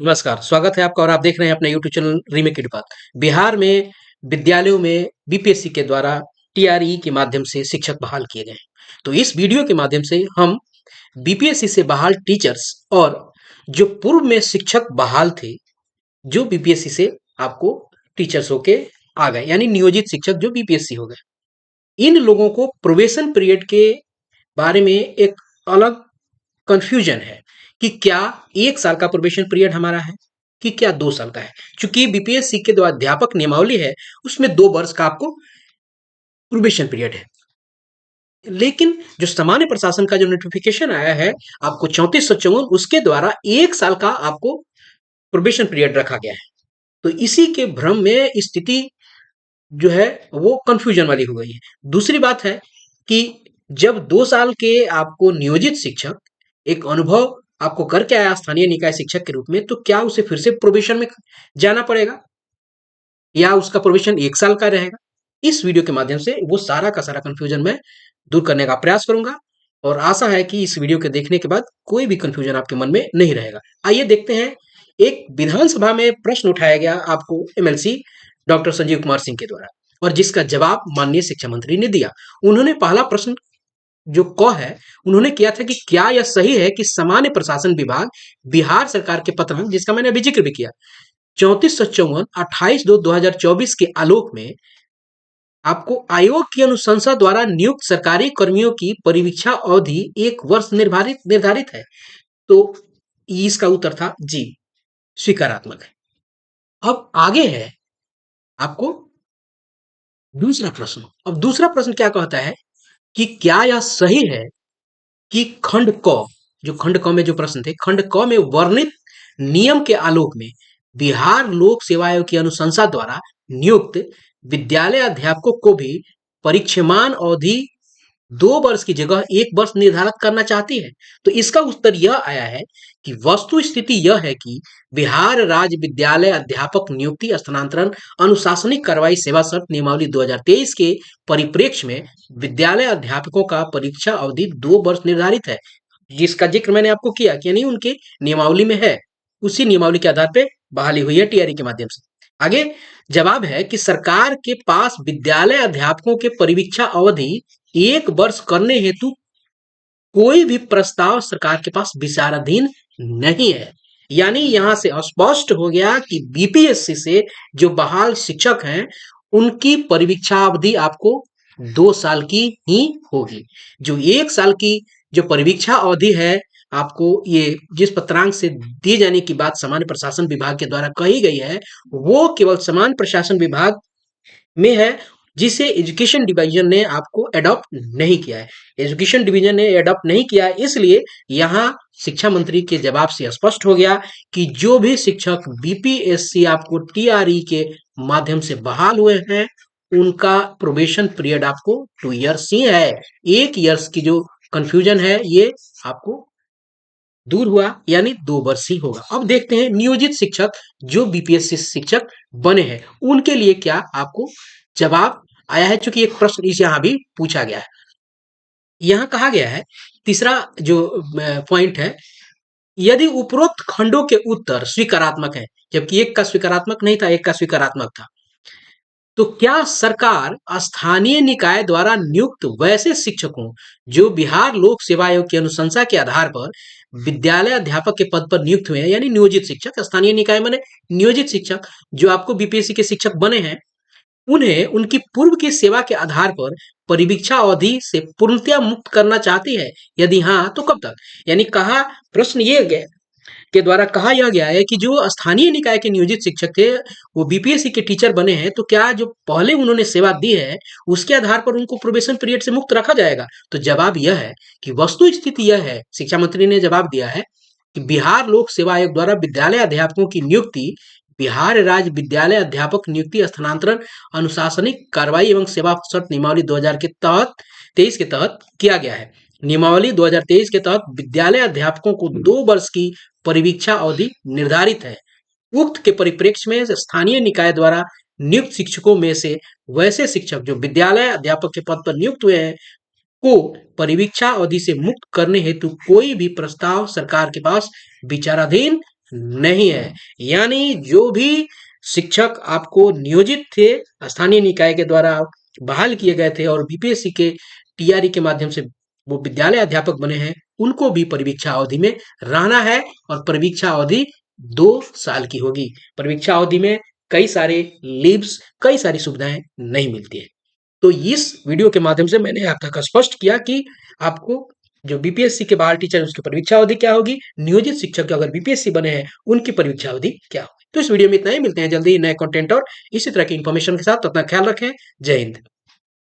नमस्कार, स्वागत है आपका और आप देख रहे हैं अपना यूट्यूब चैनल रीमेक की बात। बिहार में विद्यालयों में बीपीएससी के द्वारा टीआरई के माध्यम से शिक्षक बहाल किए गए हैं। तो इस वीडियो के माध्यम से हम बीपीएससी से बहाल टीचर्स और जो पूर्व में शिक्षक बहाल थे, जो बीपीएससी से आपको टीचर्स होके आ गए, यानी नियोजित शिक्षक जो बीपीएससी हो गए। इन लोगों को प्रोबेशन पीरियड के बारे में एक अलग कंफ्यूजन है कि क्या 1 साल का प्रोबेशन पीरियड हमारा है कि क्या 2 साल का है। चूंकि बीपीएससी के द्वारा अध्यापक नियमावली है, उसमें 2 वर्ष का आपको प्रोबेशन पीरियड है। लेकिन जो सामान्य प्रशासन का जो नोटिफिकेशन आया है आपको 3454, उसके द्वारा 1 साल का आपको प्रोबेशन पीरियड रखा गया है। तो इसी के भ्रम में स्थिति जो है वो कंफ्यूजन वाली हो गई है। दूसरी बात है कि जब 2 साल के आपको नियोजित शिक्षक एक अनुभव आपको करके आया स्थानीय निकाय शिक्षक के रूप में, तो क्या उसे फिर से प्रोबेशन में जाना पड़ेगा या उसका प्रोबेशन 1 साल का रहेगा? इस वीडियो के माध्यम से वो सारा का सारा कंफ्यूजन मैं दूर करने का प्रयास करूंगा और आशा है कि इस वीडियो के देखने के बाद कोई भी कंफ्यूजन आपके मन में नहीं रहेगा। आइए देखते हैं। एक विधानसभा में प्रश्न उठाया गया आपको एमएलसी डॉक्टर संजीव कुमार सिंह के द्वारा, और जिसका जवाब माननीय शिक्षा मंत्री ने दिया। उन्होंने पहला प्रश्न जो क है, उन्होंने किया था कि क्या यह सही है कि सामान्य प्रशासन विभाग बिहार सरकार के पत्र, जिसका मैंने अभी जिक्र भी किया, 3454 28/2/2024 के आलोक में आपको आयोग की अनुशंसा द्वारा नियुक्त सरकारी कर्मियों की परिवीक्षा अवधि 1 वर्ष निर्धारित निर्धारित है। तो इसका उत्तर था जी, स्वीकारात्मक है। अब आगे है आपको दूसरा प्रश्न। अब दूसरा प्रश्न क्या कहता है कि क्या यह सही है कि खंड क, जो खंड क में जो प्रश्न थे, खंड क में वर्णित नियम के आलोक में बिहार लोक सेवा आयोग की अनुशंसा द्वारा नियुक्त विद्यालय अध्यापकों को भी परीक्षमान अवधि 2 वर्ष की जगह 1 वर्ष निर्धारित करना चाहती है। तो इसका उत्तर यह आया है कि वस्तु स्थिति यह है कि बिहार राज्य विद्यालय अध्यापक नियुक्ति स्थानांतरण अनुशासनिक कार्रवाई सेवा शर्त नियमावली 2023 के परिप्रेक्ष्य में विद्यालय अध्यापकों का परीक्षा अवधि 2 वर्ष निर्धारित है, जिसका जिक्र मैंने आपको किया कि यानी उनके नियमावली में है, उसी नियमावली के आधार पर बहाली हुई है टीआरई के माध्यम से। आगे जवाब है कि सरकार के पास विद्यालय अध्यापकों के परिवीक्षा अवधि 1 वर्ष करने हेतु कोई भी प्रस्ताव सरकार के पास विचाराधीन नहीं है। यानी यहां से स्पष्ट हो गया कि बीपीएससी से जो बहाल शिक्षक हैं, उनकी परिवीक्षा अवधि आपको 2 साल की ही होगी। जो 1 साल की जो परिवीक्षा अवधि है, आपको ये जिस पत्रांक से दिए जाने की बात सामान्य प्रशासन विभाग के द्वारा कही गई है, वो केवल सामान्य प्रशासन विभाग में है, जिसे एजुकेशन डिवीजन ने आपको एडॉप्ट नहीं किया है। एजुकेशन डिवीजन ने एडॉप्ट नहीं किया है, इसलिए यहाँ शिक्षा मंत्री के जवाब से स्पष्ट हो गया कि जो भी शिक्षक बीपीएससी आपको टीआरई के माध्यम से बहाल हुए हैं, उनका प्रोबेशन पीरियड आपको 2 इयर्स ही है। 1 इयर्स की जो कंफ्यूजन है ये आपको दूर हुआ, यानी 2 वर्ष ही होगा। अब देखते हैं नियोजित शिक्षक जो बीपीएससी शिक्षक बने हैं, उनके लिए क्या आपको जवाब आया है। चूंकि एक प्रश्न इस यहाँ भी पूछा गया है। यहाँ कहा गया है, तीसरा जो पॉइंट है, यदि उपरोक्त खंडों के उत्तर स्वीकारात्मक है, जबकि एक का स्वीकारात्मक नहीं था, एक का स्वीकारात्मक था, तो क्या सरकार स्थानीय निकाय द्वारा नियुक्त वैसे शिक्षकों जो बिहार लोक सेवा आयोग की अनुशंसा के आधार पर विद्यालय अध्यापक के पद पर नियुक्त हुए हैं, यानी नियोजित शिक्षक, स्थानीय निकाय माने नियोजित शिक्षक जो आपको बीपीएससी के शिक्षक बने हैं, उन्हें उनकी पूर्व की सेवा के आधार पर परिवीक्षा अवधि से पूर्णतया मुक्त करना चाहती है? यदि हाँ, तो कब तक? यानी कहा, प्रश्न ये के द्वारा कहा यह गया है कि जो स्थानीय निकाय के नियोजित शिक्षक थे, वो बीपीएससी के टीचर बने हैं, तो क्या जो पहले उन्होंने सेवा दी है उसके आधार पर उनको प्रोबेशन पीरियड से मुक्त रखा जाएगा? तो जवाब यह है कि वस्तु स्थिति यह है, शिक्षा मंत्री ने जवाब दिया है कि बिहार लोक सेवा आयोग द्वारा विद्यालय अध्यापकों की नियुक्ति बिहार राज्य विद्यालय अध्यापक नियुक्ति स्थानांतरण अनुशासनिक कार्रवाई एवं सेवा शर्त नियमावली 2000 के तहत 23 के तहत किया गया है। नियमावली 2023 के तहत विद्यालय अध्यापकों को 2 वर्ष की परिवीक्षा अवधि निर्धारित है। उक्त के परिप्रेक्ष्य में स्थानीय निकाय द्वारा नियुक्त शिक्षकों में से वैसे शिक्षक जो विद्यालय अध्यापक के पद पर नियुक्त हुए हैं को परिवीक्षा अवधि से मुक्त करने हेतु कोई भी प्रस्ताव सरकार के पास विचाराधीन नहीं है। यानी जो भी शिक्षक आपको नियोजित थे, स्थानीय निकाय के द्वारा बहाल किए गए थे और बीपीएससी के टीआरई के माध्यम से वो विद्यालय अध्यापक बने हैं, उनको भी परीक्षा अवधि में रहना है और परीक्षा अवधि 2 साल की होगी। परीक्षा अवधि में कई सारे लीव्स, कई सारी सुविधाएं नहीं मिलती है। तो इस वीडियो के माध्यम से मैंने आप तक स्पष्ट किया कि आपको जो बीपीएससी के बाहर टीचर उसकी परीक्षा अवधि क्या होगी, नियोजित शिक्षक जो अगर बीपीएससी बने हैं उनकी परीक्षा अवधि क्या होगी। तो इस वीडियो में इतना ही, मिलते हैं जल्दी नए कंटेंट और इसी तरह की इंफॉर्मेशन के साथ। तो अपना ख्याल रखें। जय हिंद।